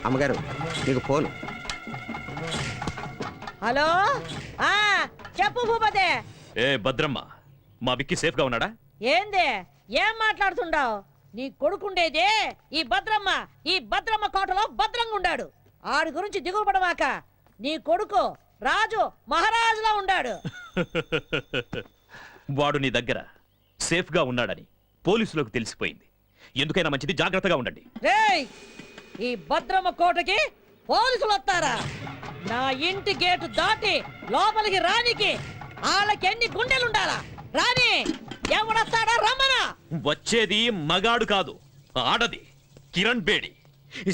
అమ్మగారు మీకు phone. Hello, చెప్పు భూపతి. ఏ భద్రమ్మ, మా విక్కీ సేఫ్ గా ఉన్నాడా? ఏంది, ఏం మాట్లాడుతుండావు? నీ కొడుకుండేదే ఈ భద్రమ్మ కోటలో భద్రంగా ఉండాడు. ఆడి గురించి దిగులు పడవాక. నీ కొడుకు రాజు మహారాజులా ఉండాడు. వాడు నీ దగ్గర సేఫ్ గా ఉన్నాడని పోలీసులకు తెలిసిపోయింది. ఎందుకైనా మంచిది, జాగ్రత్తగా ఉండండి. రేయ్, ఈ భద్రమ్మ కోటకి పోలీసులు వస్తారా? నా ఇంటి గేటు దాటి లోపలికి రానికి వాళ్ళకి ఎన్ని గుండెలుండాలా? రాని, ఎవడొస్తాడా రమ్మనా? వచ్చేది మగాడు కాదు, ఆడది. కిరణ్ బేడి, ఈ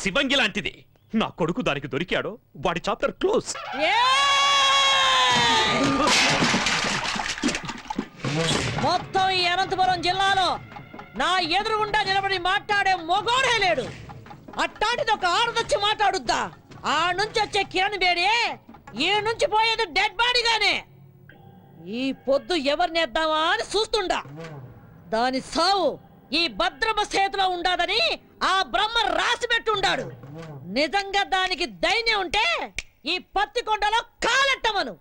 శివంగి లాంటిది. నా కొడుకు దానికి దొరికాడో వాడి చాప్టర్ క్లోజ్. మొత్తం ఈ అనంతపురం జిల్లాలో నా ఎదురుగుండా నిలబడి మాట్లాడే మొగోడే లేడు. అట్టాంటిది ఒక ఆడదొచ్చి మాట్లాడుద్దా? ఆ నుంచి వచ్చే కిరణ్ బేడి ఈ నుంచి పోయేది డెడ్ బాడీగానే. ఈ పొద్దు ఎవరినేద్దామా అని చూస్తుండా. దాని సావు ఈ భద్రమ చేతిలో ఉండాదని ఆ బ్రహ్మ రాసి పెట్టుండాడు. నిజంగా దానికి ధైర్యం ఉంటే ఈ పత్తికొండలో కాలెట్టమను.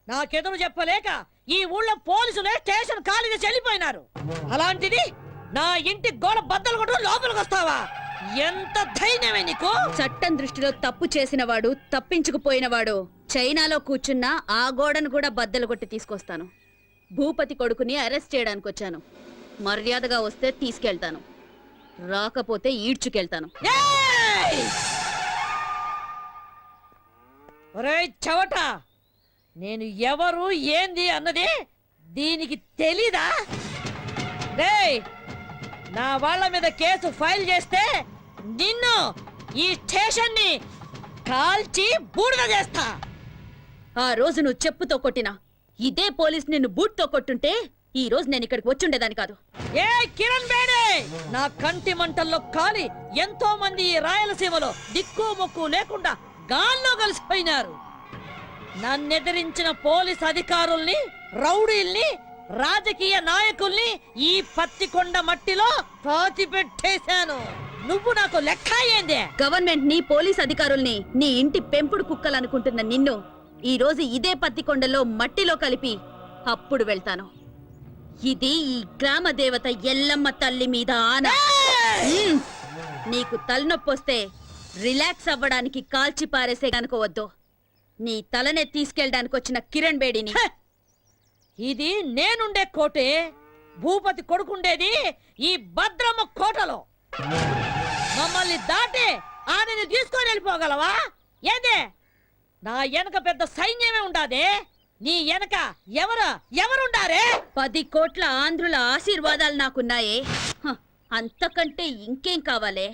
నాకెదురు చెప్పలేక ఈ ఊళ్ళో పోలీసులే స్టేషన్ ఖాళీగా చెల్లిపోయినారు. అలాంటిది నా ఇంటి గోడ బద్దలు కొట్టు లోపలికి వస్తావా? ఎంత ధైర్యమే నీకు? చట్టం దృష్టిలో తప్పు చేసినవాడు, తప్పించుకుపోయినవాడు చైనాలో కూర్చున్నా ఆ గోడను కూడా బద్దలు కొట్టి తీసుకొస్తాను. భూపతి కొడుకుని అరెస్ట్ చేయడానికి వచ్చాను. మర్యాదగా వస్తే తీసుకెళ్తాను, రాకపోతే ఈడ్చుకెళ్తాను. ఒరేయ్ చవట, నేను ఎవరు ఏంది అన్నది దీనికి తెలీదా? రేయ్, నా వాళ్ళ మీద కేసు ఫైల్ చేస్తే నిన్ను ఈ స్టేషన్ ని కాల్చి బూడిద చేస్తా. ఆ రోజు నువ్వు చెప్పుతో కొట్టినా ఇదే పోలీస్ నిన్ను బూట్తో కొట్టుంటే ఈ రోజు నేను ఇక్కడికి వచ్చుండేదాన్ని కాదు. ఏ కిరణ్ బేడే, నా కంటి మంటల్లో కాలి ఎంతో మంది ఈ రాయలసీమలో దిక్కు మొక్కు లేకుండా గాల్లో కలిసిపోయినారు. నన్నెదిరించిన పోలీస్ అధికారుల్ని, రౌడీల్ని, రాజకీయ నాయకుల్ని ఈ పత్తికొండ మట్టిలో పాతిపెట్టేశాను. నువ్వు నాకు లెక్క ఏంది? గవర్నమెంట్ ని, పోలీస్ అధికారుల్ని నీ ఇంటి పెంపుడు కుక్కలనుకుంటున్న నిన్ను ఈ రోజు ఇదే పత్తికొండలో మట్టిలో కలిపి అప్పుడు వెళ్తాను. ఇది ఈ గ్రామ దేవత ఎల్లమ్మ తల్లి మీద ఆన. నీకు తలనొప్పొస్తే రిలాక్స్ అవ్వడానికి కాల్చి పారేసే అనుకోవద్దు. నీ తలనే తీసుకెళ్ళడానికి వచ్చిన కిరణ్ బేడిని. ఇది నేనుండే కోటే. భూపతి కొడుకుండేది ఈ భద్రమ్మ కోటలో. మమ్మల్ని దాటి ఆయనని తీసుకొని వెళ్ళిపోగలవా? ఏదే, నా వెనక పెద్ద సైన్యమే ఉండాదే. నీ వెనక ఎవరుండారే? 10 కోట్ల ఆంధ్రుల ఆశీర్వాదాలు నాకున్నాయే. అంతకంటే ఇంకేం కావాలే?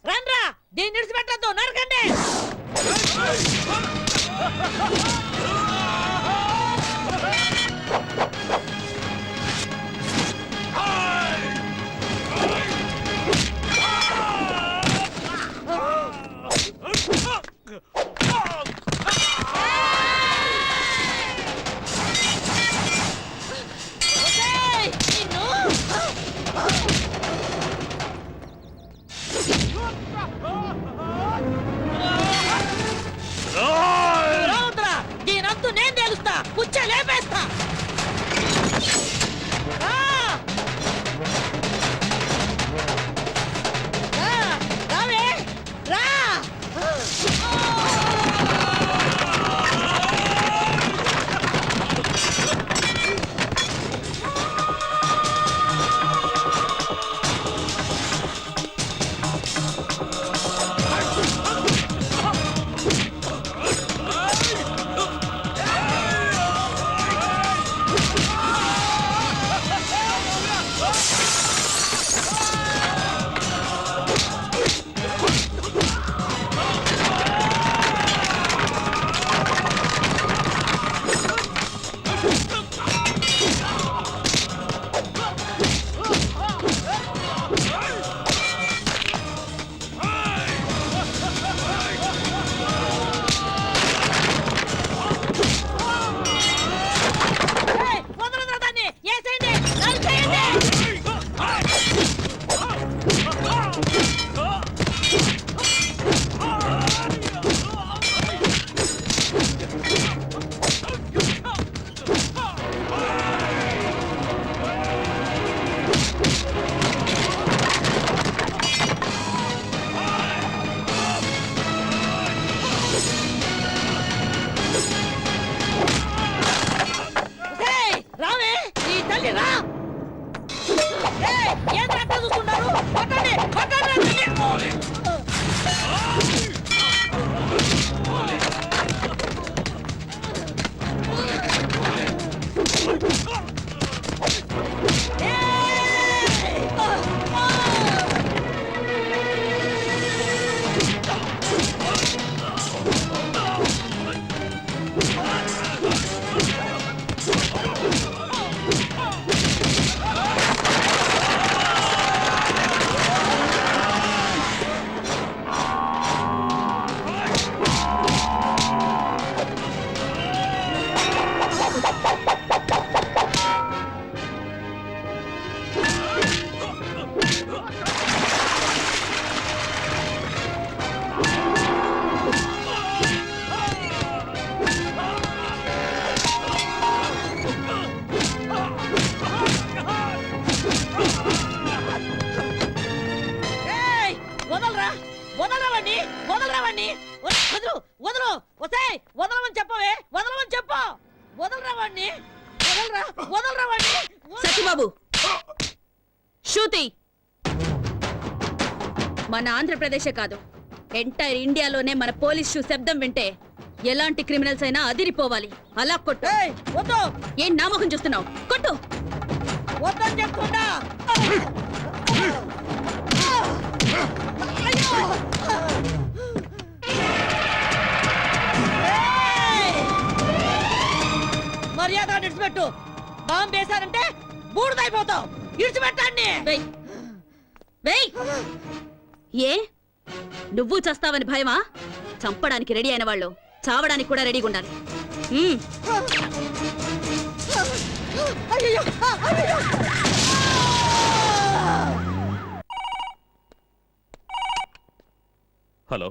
రండ్రా, దీన్ని విడిచిపెట్టద్దు, నరకండి. ఏయ్, వదలరా వదలరా వాణ్ణి, వదలరా వాణ్ణి. వదలు వదలు వసేయ్, వదలమని చెప్పవే, వదలమని చెప్పు. వదలరా వాణ్ణి, వదలరా వదలరా వాణ్ణి. సత్యబాబు శృతి మన ఆంధ్రప్రదేశే కాదు ఎంటైర్ ఇండియాలోనే మన పోలీస్ షూ శబ్దం వింటే ఎలాంటి క్రిమినల్స్ అయినా అదిరిపోవాలి. అలా కొట్టు. ఏయ్, వద్దు ఏం నామకం చూస్తున్నావు? కొట్టు. వద్దని చెప్తున్నా. మర్యాద ఇడిచిపెట్టు. బాంబు వేశారంటే బూడిదైపోతావు. ఇడిచిపెట్టండి. వెయ్ వెయ్. ఏ నువ్వు చస్తావని భయమా? చంపడానికి రెడీ అయిన వాళ్ళు చావడానికి కూడా రెడీగా ఉండాలి. అయ్యయ్యో, అయ్యయ్యో. హలో,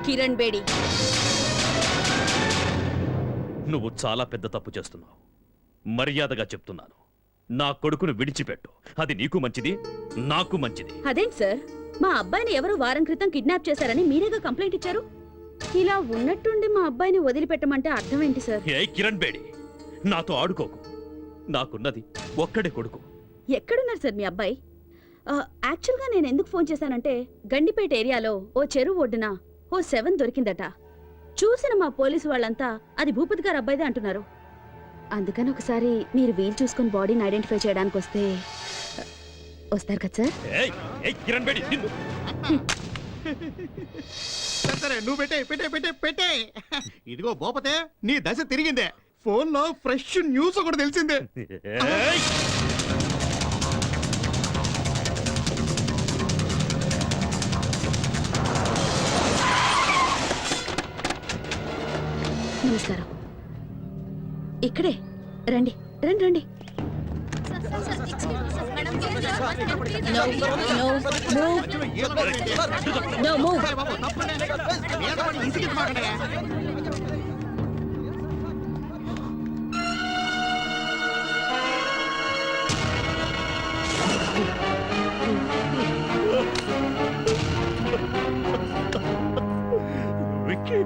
కిరణ్ బేడి, నువ్వు చాలా పెద్ద తప్పు చేస్తున్నావు. మర్యాదగా చెప్తున్నాను, నా కొడుకును విడిచిపెట్టు. అది నీకు మంచిది, నాకు మంచిది. అదేంటి సార్, మా అబ్బాయిని ఎవరో వారం క్రితం కిడ్నాప్ చేశారని మీరేగా కంప్లైంట్ ఇచ్చారు. ఇలా ఉన్నట్టుండి మా అబ్బాయిని వదిలిపెట్టమంటే అర్థం ఏంటి సార్? ఏ కిరణ్ బేడి, నాతో ఆడుకోకు. నాకున్నది ఒక్కడే కొడుకు. ఎక్కడున్నారు సార్ మీ అబ్బాయి? యాక్చువల్గా నేను ఎందుకు ఫోన్ చేశానంటే గండిపేట ఏరియాలో ఓ చెరువు ఒడ్డున ఓ 7 దొరికిందట. చూసిన మా పోలీసు వాళ్ళంతా అది భూపతి గారు అబ్బాయిదే అంటున్నారు. అందుకని ఒకసారి మీరు వీలు చూసుకొని బాడీని ఐడెంటిఫై చేయడానికి వస్తారు కదా సార్? ఏయ్, ఏయ్ కిరణ్ బేడి, నిన్ను. సరే నువ్వు పెట్టే పెట్టే పెట్టే పెట్టే. ఇదిగో భూపతే, నీ దశ తిరిగిందే. ఫోన్ లో ఫ్రెష్ న్యూస్ ఒకటి తెలిసిందే. ఏయ్! నమస్కారం. ఇక్కడే రండి రండి రండి. No move. బాబు, తప్పండి. మీద పడి ఇసిగించమాకండి. విక్కీ.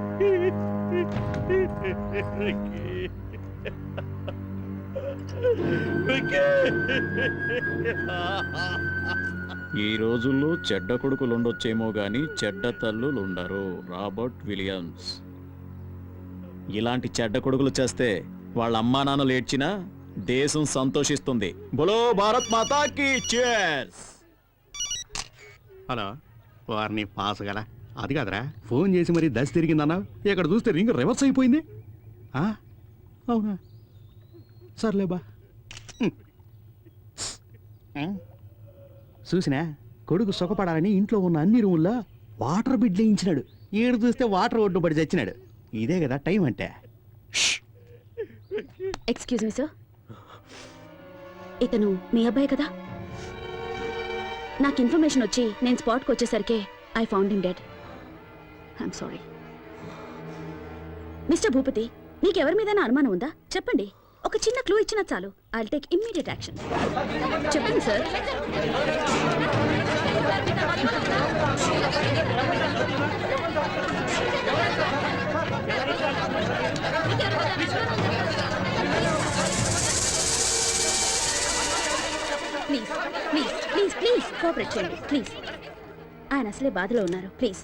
ఈ రోజుల్లో చెడ్డ కొడుకులుండొచ్చేమో గాని చెడ్డ తల్లులుండరు. Robert Williams. ఇలాంటి చెడ్డ కొడుకులు చేస్తే వాళ్ళ అమ్మా నాన్నలు ఏడ్చినా దేశం సంతోషిస్తుంది. బోలో భారత్ మాతాకి cheers. హలో, వారిని పాస్ గల అది కాదురా. ఫోన్ చేసి మరి దశ తిరిగిందన్నా, ఇక్కడ చూస్తే రింగ్ రివర్స్ అయిపోయింది. అవునా, సర్లేబా. చూసినా, కొడుకు సుఖపడాలని ఇంట్లో ఉన్న అన్ని రూముల్లో వాటర్ బిడ్ వేయించినాడు. ఈడు చూస్తే వాటర్ ఒడ్డు పడి చచ్చినాడు. ఇదే కదా టైం అంటే. ఎక్స్క్యూజ్ మీ సార్, ఇతను మీ అబ్బాయి కదా? నాకు ఇన్ఫర్మేషన్ వచ్చి నేను స్పాట్కి వచ్చేసరికి I found him dead. I'm sorry. Mister Bhupathi, నీకెవరి మీద అనుమానం ఉందా? చెప్పండి. ఒక చిన్న క్లూ ఇచ్చినా చాలు. I'll take immediate action. చెప్పండి sir. Please please please please cooperate చేయండి ప్లీజ్. ఆయన అసలే బాధలో ఉన్నారు. Please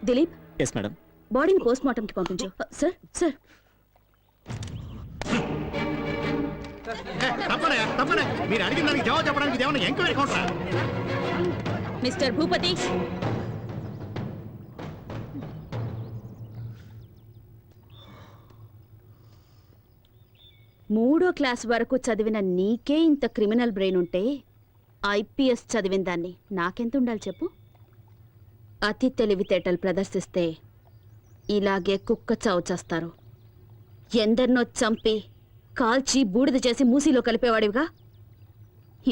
Dilip, yes madam. బాడీని పోస్ట్ మార్టంకి పంపించు. సార్ సార్ తప్పనే మీరు అడిగిన దానికి జవాబు చెప్పడానికి ఇదేమన్నా ఎంక్వైరీ కౌంటరా? మిస్టర్ భూపతి, మూడో క్లాస్ వరకు చదివిన నీకే ఇంత క్రిమినల్ బ్రెయిన్ ఉంటే ఐపీఎస్ చదివిన దాన్ని నాకెంత ఉండాలి చెప్పు? అతి తెలివితేటలు ప్రదర్శిస్తే ఇలాగే కుక్క చావు చేస్తారు. ఎందరినో చంపి కాల్చి బూడిద చేసి మూసీలో కలిపేవాడివిగా.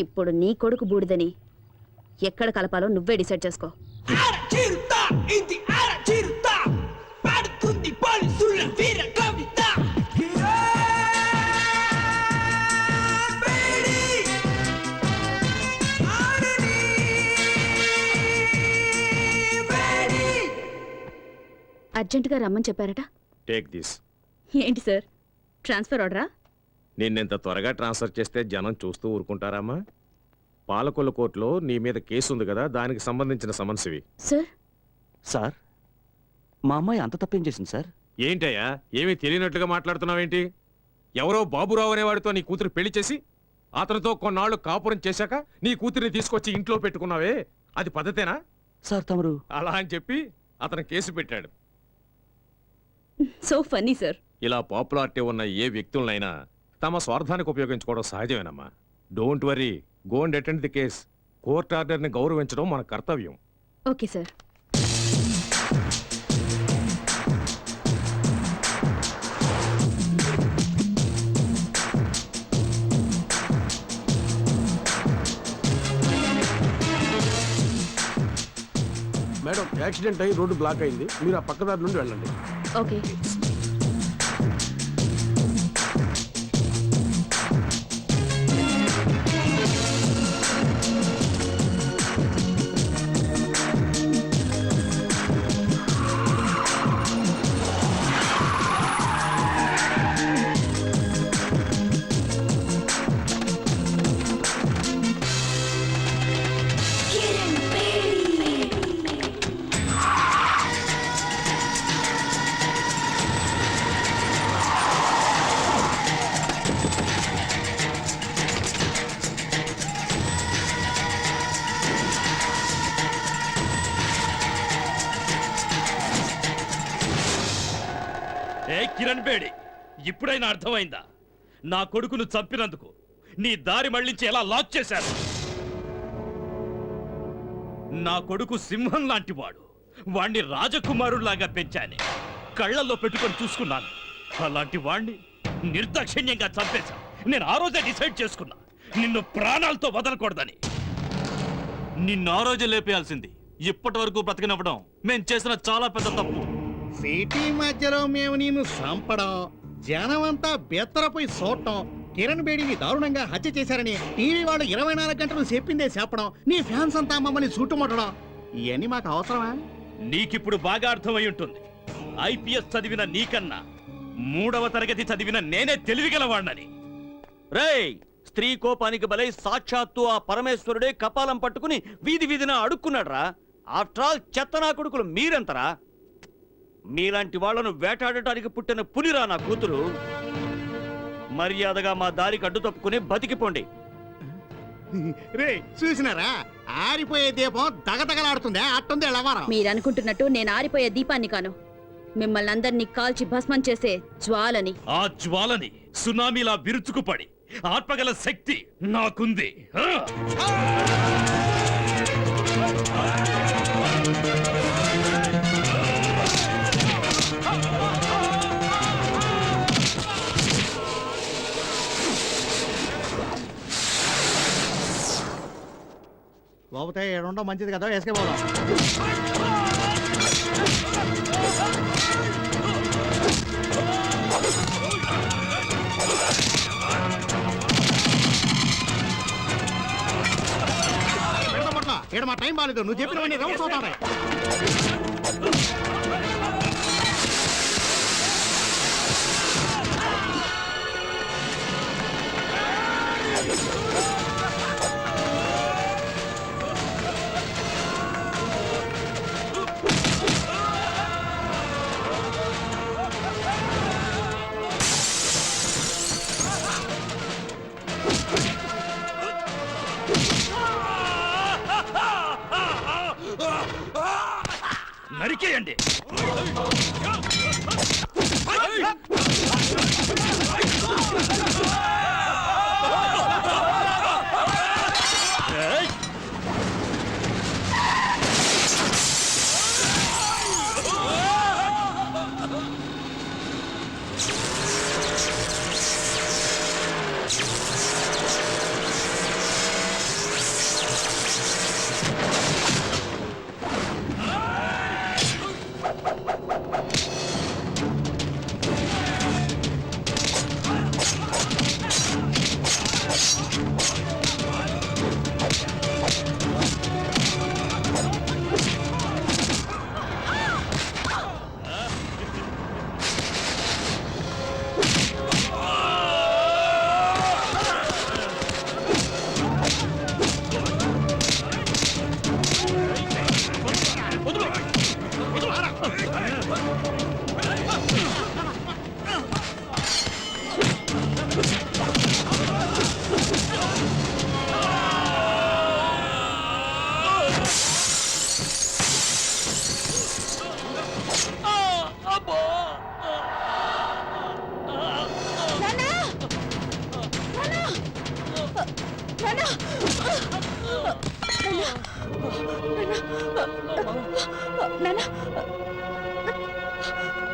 ఇప్పుడు నీ కొడుకు బూడిదని ఎక్కడ కలపాలో నువ్వే డిసైడ్ చేసుకో. అర్జెంటుగా రమ్మని చెప్పారట. Take this. ఏంటి సార్, ట్రాన్స్ఫర్ ఆర్డరా? నిన్నెంత త్వరగా ట్రాన్స్ఫర్ చేస్తే జనం చూస్తూ ఊరుకుంటారమ్మా? పాలకొల్లు కోర్టులో నీ మీద కేసు ఉంది కదా, దానికి సంబంధించిన సమన్సివి. సార్ సార్, మా అమ్మాయి అంత తప్పేం చేసింది సార్? ఏంటయ్యా, ఏమీ తెలియనట్లుగా మాట్లాడుతున్నావేంటి? ఎవరో బాబురావు అనేవాడితో నీ కూతురు పెళ్లి చేసి అతనితో కొన్నాళ్ళు కాపురం చేశాక నీ కూతురిని తీసుకొచ్చి ఇంట్లో పెట్టుకున్నావే, అది పద్ధతేనా? సార్ తమరు అలా అని చెప్పి అతను కేసు పెట్టాడు. So funny sir. ఇలా పాపులారిటీ ఉన్న ఏ వ్యక్తులనైనా తమ స్వార్థానికి ఉపయోగించుకోవడం సహజమేనమ్మా. Don't worry, go and attend the case. Court ఆర్డర్ని గౌరవించడం మన కర్తవ్యం. Okay sir. మేడం, యాక్సిడెంట్ అయ్యి రోడ్డు బ్లాక్ అయింది, మీరు ఆ పక్కదారి నుండి వెళ్ళండి. ఓకే. ఏ కిరణ్ బేడి, ఇప్పుడైనా అర్థమైందా? నా కొడుకును చంపినందుకు నీ దారి మళ్లించి ఎలా లాక్ చేశారు? నా కొడుకు సింహం లాంటి వాడు, వాణ్ణి రాజకుమారులాగా పెంచానే, కళ్ళల్లో పెట్టుకొని చూసుకున్నాను. అలాంటి వాణ్ణి నిర్దాక్షిణ్యంగా చంపేశా. నేను ఆ రోజే డిసైడ్ చేసుకున్నా, నిన్ను ప్రాణాలతో వదలకూడదని. నిన్ను ఆ రోజే లేపేయాల్సింది. ఇప్పటి వరకు బ్రతికినవ్వడం మేం చేసిన చాలా పెద్ద తప్పు. సిటీ మధ్యలో మేము నిన్ను చంపడం, జనమంతా బెత్తరపోయి చూడటం, కిరణ్ బేడిని దారుణంగా హత్య చేశారని టీవీ వాళ్ళు 24 గంటలు చెప్పిందే చెప్పడం, నీ ఫ్యాన్స్ అంతా మమ్మల్ని చుట్టుముట్టడం, ఇవన్నీ మాకు అవసరమా? నీకిప్పుడు బాగా అర్థమై ఉంటుంది. ఐపీఎస్ చదివిన నీకన్నా 3వ తరగతి చదివిన నేనే తెలివిగలవాణ్ణని. రేయ్, స్త్రీ కోపానికి బలై సాక్షాత్తు ఆ పరమేశ్వరుడే కపాలం పట్టుకుని వీధి వీధిన అడుక్కున్నాడ్రా. ఆఫ్టర్ ఆల్ చెత్తనా కొడుకులు మీరెంతరా? మీలాంటి వాళ్లను వేటాడటానికి పుట్టిన పులిరా నా కూతురు. మర్యాదగా మా దారికి అడ్డు తప్పుకుని బతికిపోండి. రే, చూసినారా, ఆరిపోయే దీపం దగదగలాడుతుందే, అట్టుంది ఎళ్ళవారా. మీరనుకుంటున్నట్టు నేను ఆరిపోయే దీపాన్ని కాను, మిమ్మల్ని అందరినీ కాల్చి భస్మం చేసే జ్వాలని. ఆ జ్వాలని సునామీలా విరుచుకుపడి ఆత్మగల శక్తి నాకుంది. లోపతే ఏడుండో మంచిది కదా, వేసుకే పోదాం. ఇక్కడ మా టైం బాగాలేదు, నువ్వు చెప్పినవన్నీ రౌండ్స్ అవుతాయి. నరికేయండి.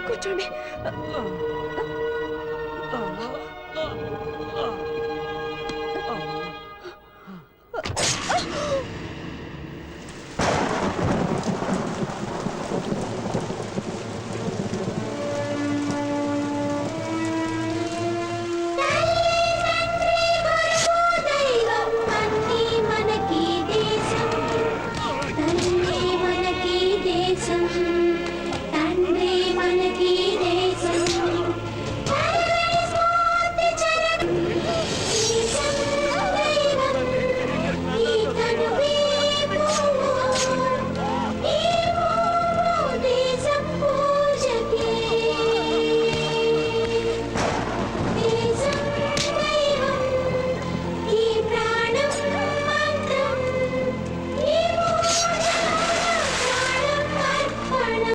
కూర్చోండి